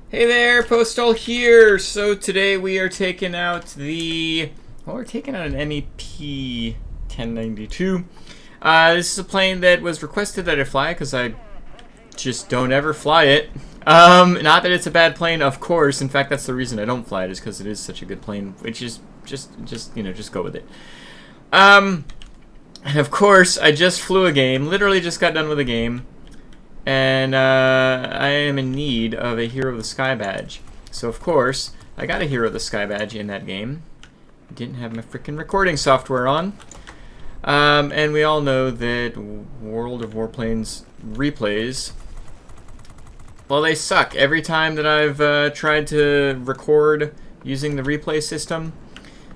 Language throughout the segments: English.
Hey there, Postal here. So today we are taking out we're taking out an Me P.1092. This is a plane that was requested that I fly because I just don't ever fly it. Not that it's a bad plane, of course. In fact, that's the reason I don't fly it, is because it is such a good plane, which is just go with it. And of course, I just flew a game, literally just got done with a game. And I am in need of a Hero of the Sky badge. So of course, I got a Hero of the Sky badge in that game. Didn't have my freaking recording software on. And we all know that World of Warplanes replays, well, they suck. Every time that I've tried to record using the replay system,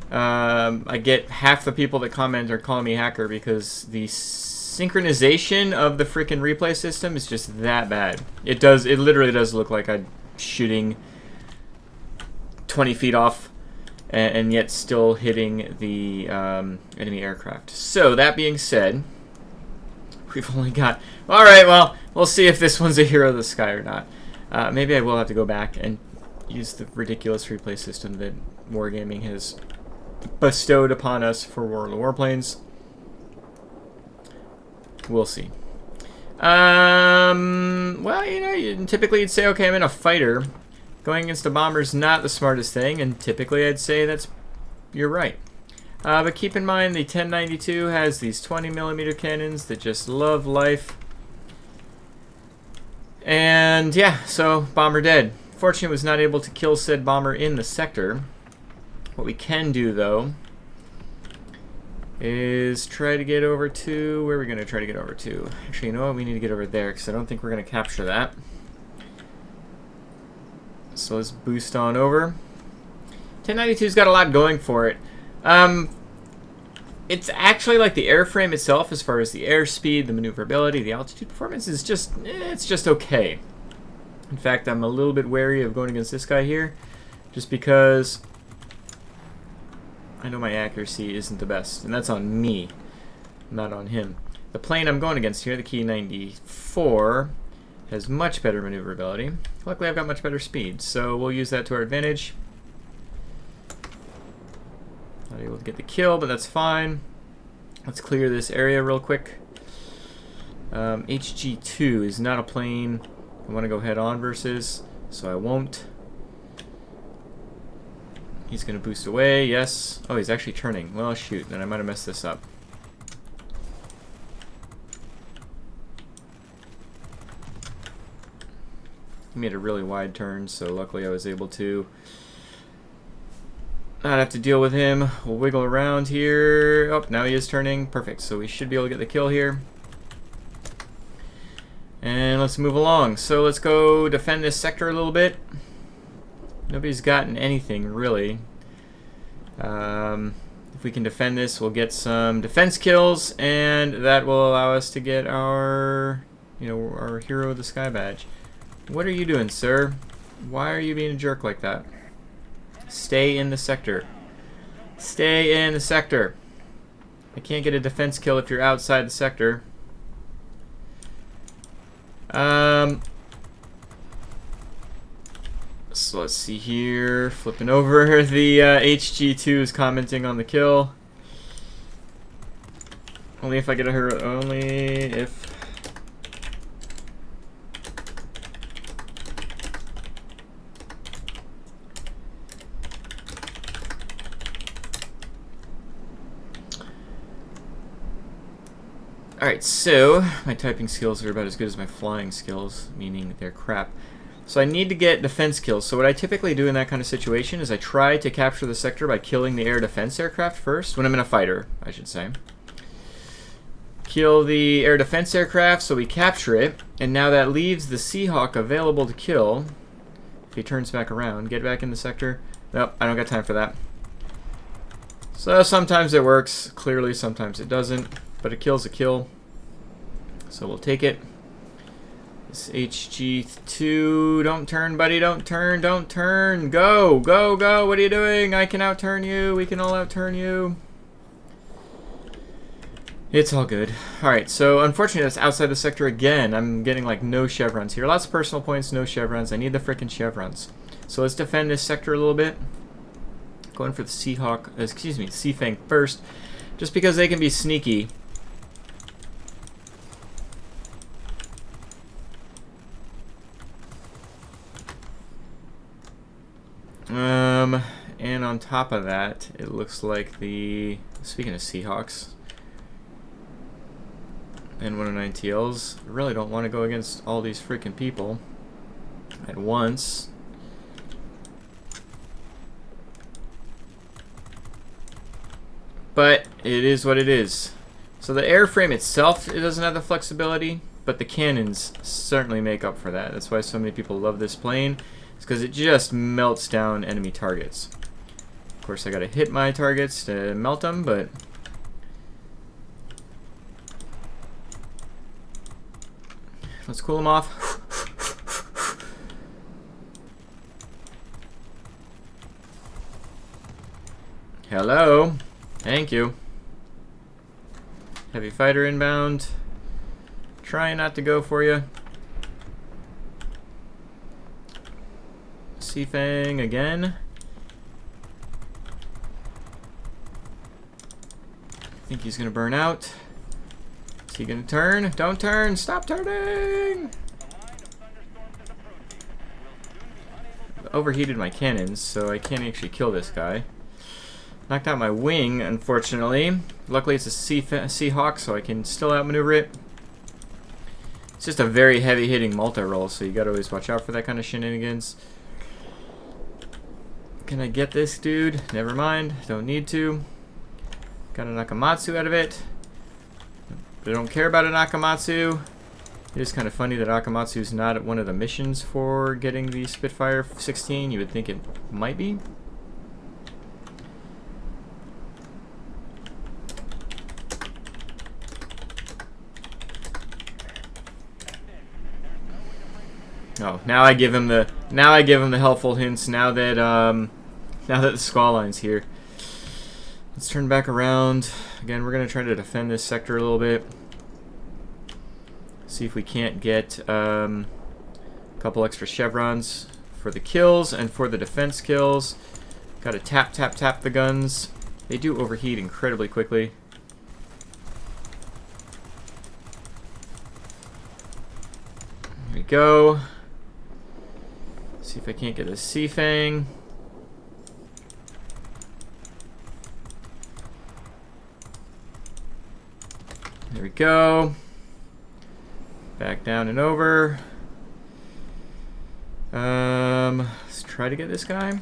I get half the people that comment are calling me hacker because the synchronization of the freaking replay system is just that bad. It literally does look like I'm shooting 20 feet off and yet still hitting the enemy aircraft. So that being said, we've only got, alright, well, we'll see if this one's a Hero of the Sky or not. Maybe I will have to go back and use the ridiculous replay system that Wargaming has bestowed upon us for World of Warplanes. We'll see. Well, typically you'd say, okay, I'm in a fighter. Going against a bomber is not the smartest thing, and typically I'd say you're right. But keep in mind, the 1092 has these 20mm cannons that just love life. And yeah, so bomber dead. Fortunately, was not able to kill said bomber in the sector. What we can do, though, is try to get over to... Where are we going to try to get over to? Actually, you know what? We need to get over there, because I don't think we're going to capture that. So let's boost on over. 1092's got a lot going for it. It's actually like the airframe itself, as far as the airspeed, the maneuverability, the altitude performance, is just... it's just okay. In fact, I'm a little bit wary of going against this guy here, just because I know my accuracy isn't the best, and that's on me, not on him. The plane I'm going against here, the Key 94, has much better maneuverability. Luckily, I've got much better speed, so we'll use that to our advantage. Not able to get the kill, but that's fine. Let's clear this area real quick. HG2 is not a plane I want to go head-on versus, so I won't. He's going to boost away, yes. Oh, he's actually turning. Well, shoot, then I might have messed this up. He made a really wide turn, so luckily I was able to not have to deal with him. We'll wiggle around here. Oh, now he is turning. Perfect, so we should be able to get the kill here. And let's move along. So let's go defend this sector a little bit. Nobody's gotten anything, really. If we can defend this, we'll get some defense kills, and that will allow us to get our, our Hero of the Sky badge. What are you doing, sir? Why are you being a jerk like that? Stay in the sector. Stay in the sector. I can't get a defense kill if you're outside the sector. So let's see here, flipping over, the HG2 is commenting on the kill. Only if I get a hero, only if... Alright, so my typing skills are about as good as my flying skills, meaning they're crap. So I need to get defense kills. So what I typically do in that kind of situation is I try to capture the sector by killing the air defense aircraft first, when I'm in a fighter, I should say. Kill the air defense aircraft so we capture it, and now that leaves the Seahawk available to kill. If he turns back around, get back in the sector. Nope, I don't got time for that. So sometimes it works, clearly sometimes it doesn't, but a kill's a kill. So we'll take it. This HG2, don't turn, buddy, don't turn, don't turn. Go, go, go, what are you doing? I can outturn you, we can all outturn you. It's all good. Alright, so unfortunately that's outside the sector again. I'm getting like no chevrons here. Lots of personal points, no chevrons. I need the frickin' chevrons. So let's defend this sector a little bit. Going for the Sea Fang first. Just because they can be sneaky. And on top of that, it looks like the... Speaking of Seahawks and 109 TLs, I really don't want to go against all these freaking people at once. But it is what it is. So the airframe itself, it doesn't have the flexibility, but the cannons certainly make up for that. That's why so many people love this plane. It's because it just melts down enemy targets. Of course, I gotta hit my targets to melt them, but let's cool them off. Hello. Thank you. Heavy fighter inbound. Trying not to go for you. Sea Fang again. I think he's gonna burn out. Is he gonna turn? Don't turn! Stop turning! Overheated my cannons, so I can't actually kill this guy. Knocked out my wing, unfortunately. Luckily it's a Seahawk, so I can still outmaneuver it. It's just a very heavy-hitting multi-roll, so you gotta always watch out for that kind of shenanigans. Can I get this dude? Never mind. Don't need to. Got a Nakamatsu out of it. But I don't care about a Nakamatsu. It is kind of funny that Nakamatsu is not at one of the missions for getting the Spitfire 16. You would think it might be. Oh, now I give him the helpful hints now that the squall line's here. Let's turn back around. Again, we're gonna try to defend this sector a little bit. See if we can't get a couple extra chevrons for the kills and for the defense kills. Gotta tap the guns. They do overheat incredibly quickly. Here we go. See if I can't get a Sea Fang. There we go. Back down and over. Let's try to get this guy.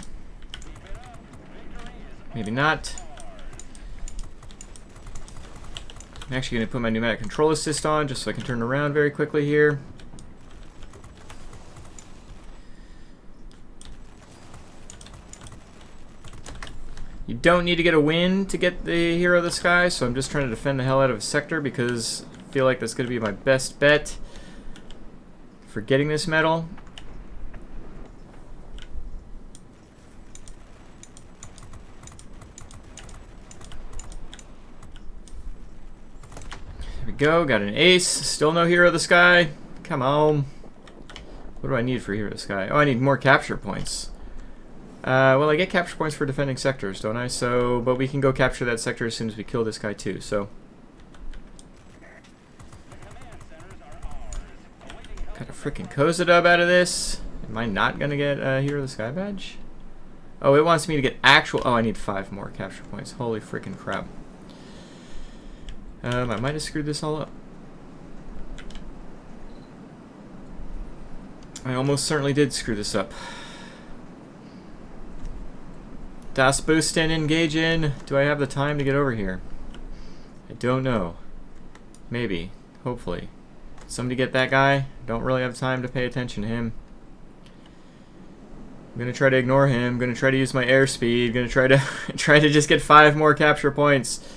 Maybe not. I'm actually going to put my pneumatic control assist on just so I can turn around very quickly here. You don't need to get a win to get the Hero of the Sky, so I'm just trying to defend the hell out of a sector because I feel like that's going to be my best bet for getting this medal. There we go, got an ace. Still no Hero of the Sky. Come on. What do I need for Hero of the Sky? Oh, I need more capture points. Well, I get capture points for defending sectors, don't I? So, but we can go capture that sector as soon as we kill this guy too, so. Got a freaking Kozadub out of this. Am I not gonna get a Hero of the Sky badge? Oh, it wants me to get actual... Oh, I need 5 more capture points. Holy freaking crap. I might have screwed this all up. I almost certainly did screw this up. Das Boosten, engage in. Do I have the time to get over here? I don't know. Maybe. Hopefully. Somebody get that guy. Don't really have time to pay attention to him. I'm gonna try to ignore him. I'm gonna try to use my airspeed. Gonna try to just get 5 more capture points.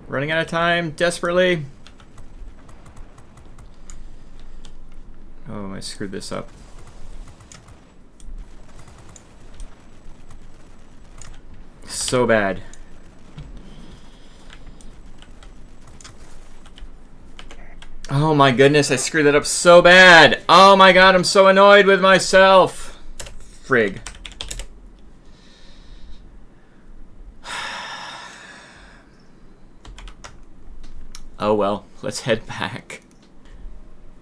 Running out of time, desperately. Oh, I screwed this up. So bad. Oh my goodness, I screwed that up so bad. Oh my god, I'm so annoyed with myself. Frig. Oh well, let's head back.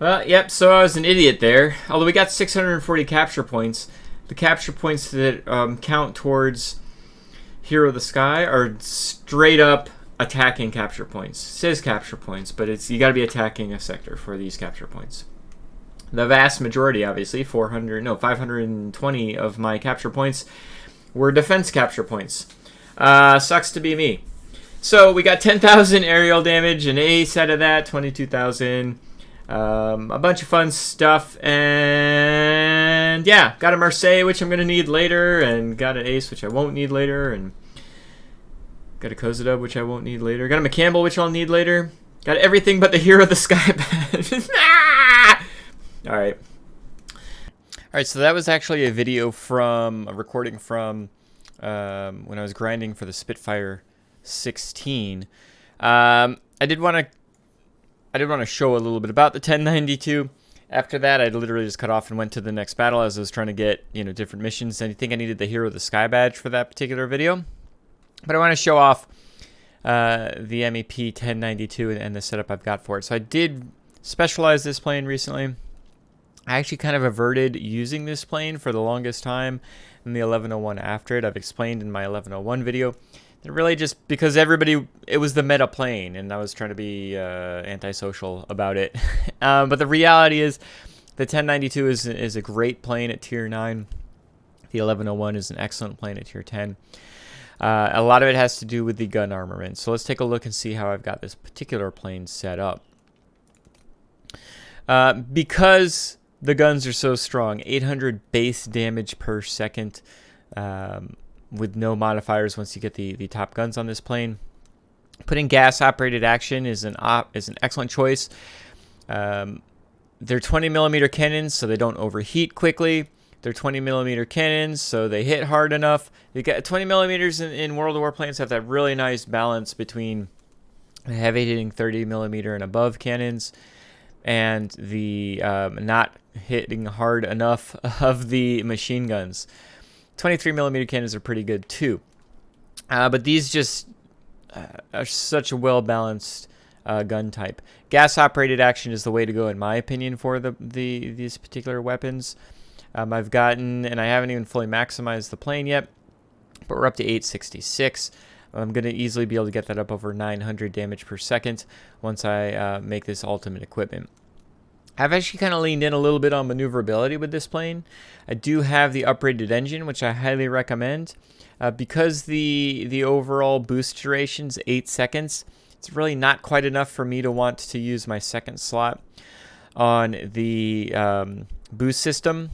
Well, yep, so I was an idiot there. Although we got 640 capture points. The capture points that count towards Hero of the Sky are straight up attacking capture points. It says capture points, but it's you got to be attacking a sector for these capture points. The vast majority, obviously, 520 of my capture points were defense capture points. Sucks to be me. So we got 10,000 aerial damage, an ace out of that, 22,000. A bunch of fun stuff, and yeah, got a Marseille, which I'm going to need later, and got an ace, which I won't need later, and got a Kozadub, which I won't need later. Got a McCampbell, which I'll need later. Got everything but the Hero of the Sky badge. Alright. Alright, so that was actually a video from, a recording from when I was grinding for the Spitfire 16. I did want to show a little bit about the 1092. After that, I literally just cut off and went to the next battle as I was trying to get, different missions. And I think I needed the Hero of the Sky badge for that particular video. But I want to show off the Me P.1092 and the setup I've got for it. So I did specialize this plane recently. I actually kind of averted using this plane for the longest time in the 1101 after it. I've explained in my 1101 video. Really just because it was the meta plane, and I was trying to be antisocial about it. But the reality is the 1092 is a great plane at tier 9. The 1101 is an excellent plane at tier 10. A lot of it has to do with the gun armament. So let's take a look and see how I've got this particular plane set up. Because the guns are so strong, 800 base damage per second, with no modifiers once you get the top guns on this plane. Putting gas operated action is an excellent choice. They're 20mm cannons, so they don't overheat quickly. They're 20mm cannons, so they hit hard enough. You get 20mm in World of Warplanes have that really nice balance between the heavy hitting 30mm and above cannons and the not hitting hard enough of the machine guns. 23mm cannons are pretty good too, but these just are such a well-balanced gun type. Gas operated action is the way to go in my opinion for these particular weapons. I've gotten, and I haven't even fully maximized the plane yet, but we're up to 866. I'm going to easily be able to get that up over 900 damage per second once I make this ultimate equipment. I've actually kind of leaned in a little bit on maneuverability with this plane. I do have the upgraded engine, which I highly recommend. Because the overall boost duration is 8 seconds, it's really not quite enough for me to want to use my second slot on the boost system.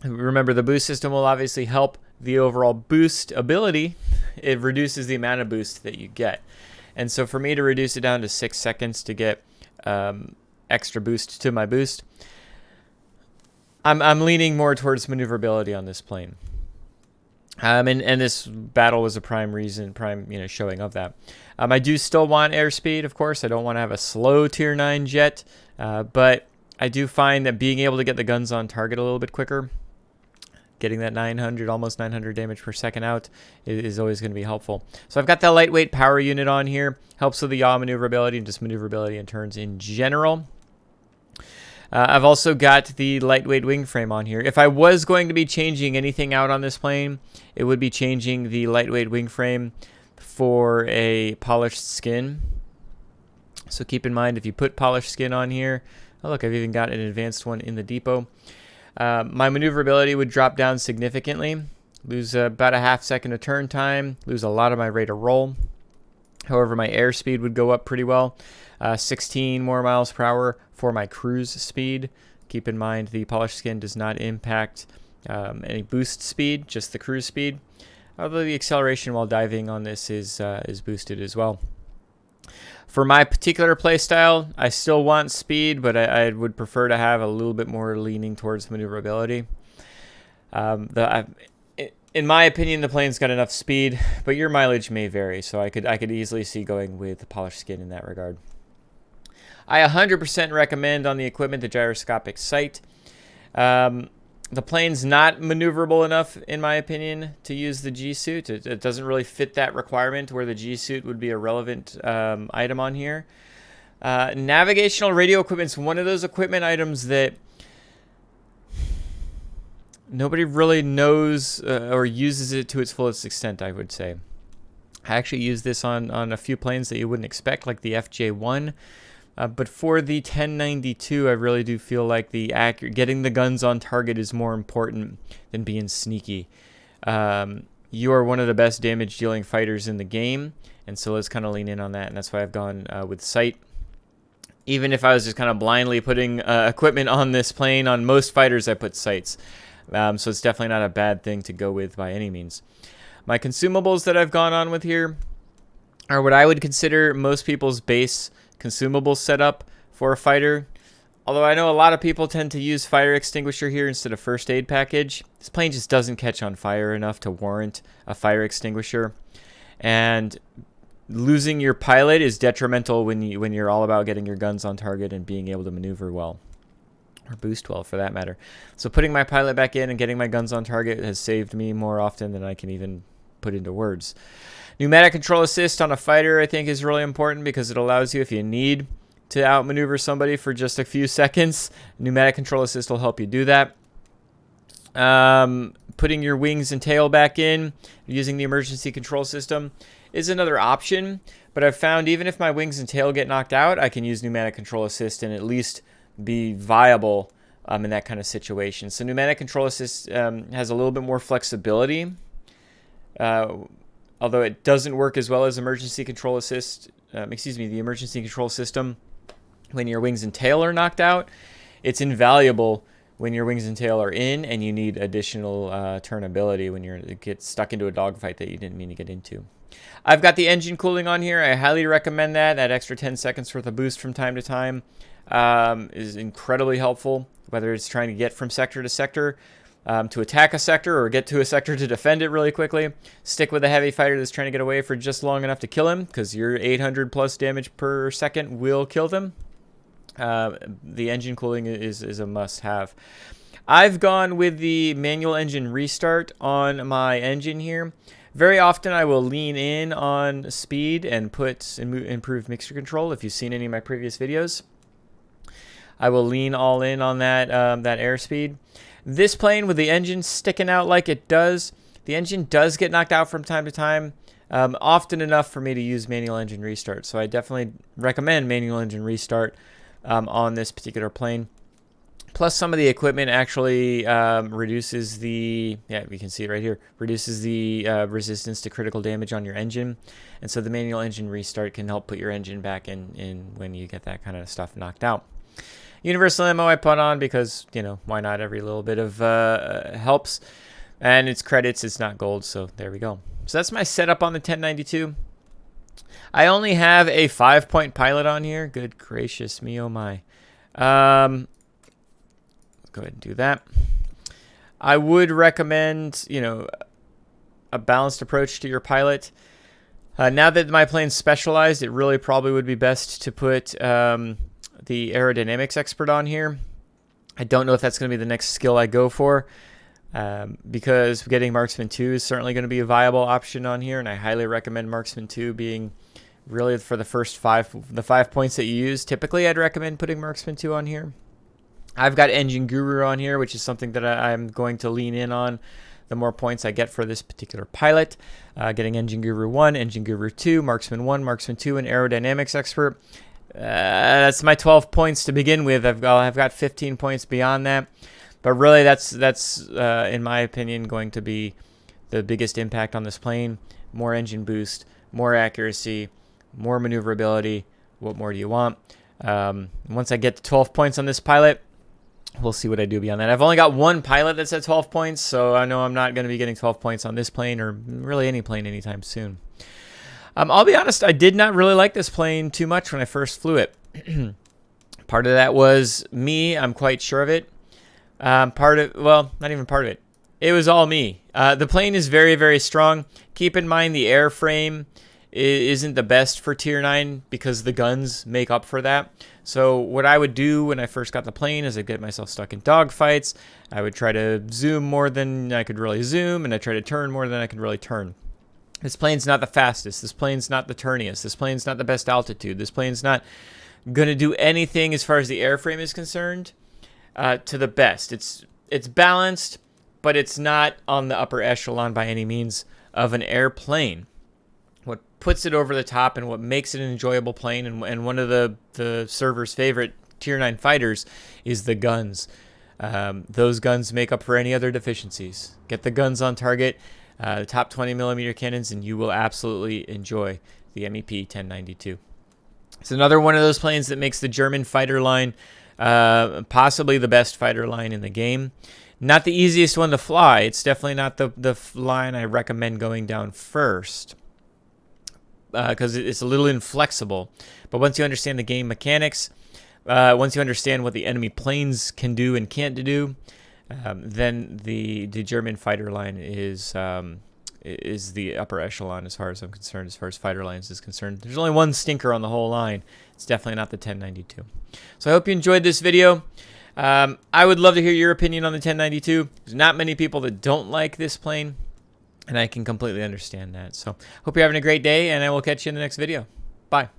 Remember, the boost system will obviously help the overall boost ability. It reduces the amount of boost that you get. And so for me to reduce it down to 6 seconds to get extra boost to my boost, I'm leaning more towards maneuverability on this plane. And this battle was a prime showing of that. I do still want airspeed, of course. I don't want to have a slow tier 9 jet, but I do find that being able to get the guns on target a little bit quicker, getting that 900, almost 900 damage per second out is always going to be helpful. So I've got that lightweight power unit on here. Helps with the yaw maneuverability and just maneuverability in turns in general. I've also got the lightweight wing frame on here. If I was going to be changing anything out on this plane, it would be changing the lightweight wing frame for a polished skin. So keep in mind, if you put polished skin on here, oh look, I've even got an advanced one in the depot. My maneuverability would drop down significantly, lose about a half second of turn time, lose a lot of my rate of roll. However, my airspeed would go up pretty well, 16 more miles per hour for my cruise speed. Keep in mind the polished skin does not impact any boost speed, just the cruise speed. Although the acceleration while diving on this is boosted as well. For my particular playstyle, I still want speed, but I would prefer to have a little bit more leaning towards maneuverability. In my opinion, the plane's got enough speed, but your mileage may vary, so I could easily see going with the polished skin in that regard. I 100% recommend on the equipment the gyroscopic sight. The plane's not maneuverable enough, in my opinion, to use the G-suit. It doesn't really fit that requirement where the G-suit would be a relevant item on here. Navigational radio equipment's one of those equipment items that nobody really knows or uses it to its fullest extent, I would say. I actually use this on a few planes that you wouldn't expect, like the FJ1. But for the 1092, I really do feel like getting the guns on target is more important than being sneaky. You are one of the best damage-dealing fighters in the game, and so let's kind of lean in on that, and that's why I've gone with sight. Even if I was just kind of blindly putting equipment on this plane, on most fighters I put sights. So it's definitely not a bad thing to go with by any means. My consumables that I've gone on with here are what I would consider most people's base consumable setup for a fighter. Although I know a lot of people tend to use fire extinguisher here instead of first aid package. This plane just doesn't catch on fire enough to warrant a fire extinguisher. And losing your pilot is detrimental when you're all about getting your guns on target and being able to maneuver well. Or boost well, for that matter. So putting my pilot back in and getting my guns on target has saved me more often than I can even put into words. Pneumatic control assist on a fighter, I think, is really important because it allows you, if you need to outmaneuver somebody for just a few seconds, pneumatic control assist will help you do that. Putting your wings and tail back in, using the emergency control system is another option, but I've found even if my wings and tail get knocked out, I can use pneumatic control assist and at least be viable in that kind of situation. So pneumatic control assist has a little bit more flexibility, although it doesn't work as well as emergency control assist, the emergency control system when your wings and tail are knocked out. It's invaluable when your wings and tail are in and you need additional turnability when you get stuck into a dogfight that you didn't mean to get into. I've got the engine cooling on here. I highly recommend that. That extra 10 seconds worth of boost from time to time is incredibly helpful, whether it's trying to get from sector to sector, to attack a sector or get to a sector to defend it really quickly. Stick with a heavy fighter that's trying to get away for just long enough to kill him, because your 800 plus damage per second will kill them. The engine cooling is a must-have. I've gone with the manual engine restart on my engine here. Very often I will lean in on speed and put improved mixture control. If you've seen any of my previous videos, I will lean all in on that airspeed. This plane, with the engine sticking out like it does, the engine does get knocked out from time to time, often enough for me to use manual engine restart. So I definitely recommend manual engine restart on this particular plane. Plus, some of the equipment actually reduces the, we can see it right here, reduces the resistance to critical damage on your engine. And so the manual engine restart can help put your engine back in when you get that kind of stuff knocked out. Universal ammo I put on because, why not? Every little bit of helps. And it's credits, it's not gold, so there we go. So that's my setup on the 1092. I only have a 5-point pilot on here. Good gracious me, oh my. Let's go ahead and do that. I would recommend, a balanced approach to your pilot. Now that my plane's specialized, it really probably would be best to put the aerodynamics expert on here. I don't know if that's going to be the next skill I go for, because getting Marksman 2 is certainly going to be a viable option on here, and I highly recommend Marksman 2 being really for the first 5 points that you use. Typically, I'd recommend putting Marksman 2 on here. I've got Engine Guru on here, which is something that I'm going to lean in on the more points I get for this particular pilot. Getting Engine Guru 1, Engine Guru 2, Marksman 1, Marksman 2, and Aerodynamics Expert. That's my 12 points to begin with. I've got 15 points beyond that. But really, that's in my opinion, going to be the biggest impact on this plane. More engine boost, more accuracy, more maneuverability. What more do you want? Once I get to 12 points on this pilot, we'll see what I do beyond that. I've only got one pilot that's at 12 points, so I know I'm not going to be getting 12 points on this plane or really any plane anytime soon. I'll be honest, I did not really like this plane too much when I first flew it. Part of that was me, I'm quite sure of it. Well, not even part of it. It was all me. The plane is very, very strong. Keep in mind the airframe isn't the best for Tier 9 because the guns make up for that. So what I would do when I first got the plane is I'd get myself stuck in dogfights. I would try to zoom more than I could really zoom, and I'd try to turn more than I could really turn. This plane's not the fastest. This plane's not the turniest. This plane's not the best altitude. This plane's not going to do anything as far as the airframe is concerned to the best. It's balanced, but it's not on the upper echelon by any means of an airplane. What puts it over the top and what makes it an enjoyable plane and one of the server's favorite Tier 9 fighters is the guns. Those guns make up for any other deficiencies. Get the guns on target, the top 20mm cannons, and you will absolutely enjoy the Me P.1092. It's another one of those planes that makes the German fighter line possibly the best fighter line in the game. Not the easiest one to fly. It's definitely not the line I recommend going down first because it's a little inflexible. But once you understand the game mechanics, once you understand what the enemy planes can do and can't do, then the German fighter line is the upper echelon as far as I'm concerned, as far as fighter lines is concerned. There's only one stinker on the whole line. It's definitely not the 1092. So I hope you enjoyed this video. I would love to hear your opinion on the 1092. There's not many people that don't like this plane, and I can completely understand that. So hope you're having a great day, and I will catch you in the next video. Bye.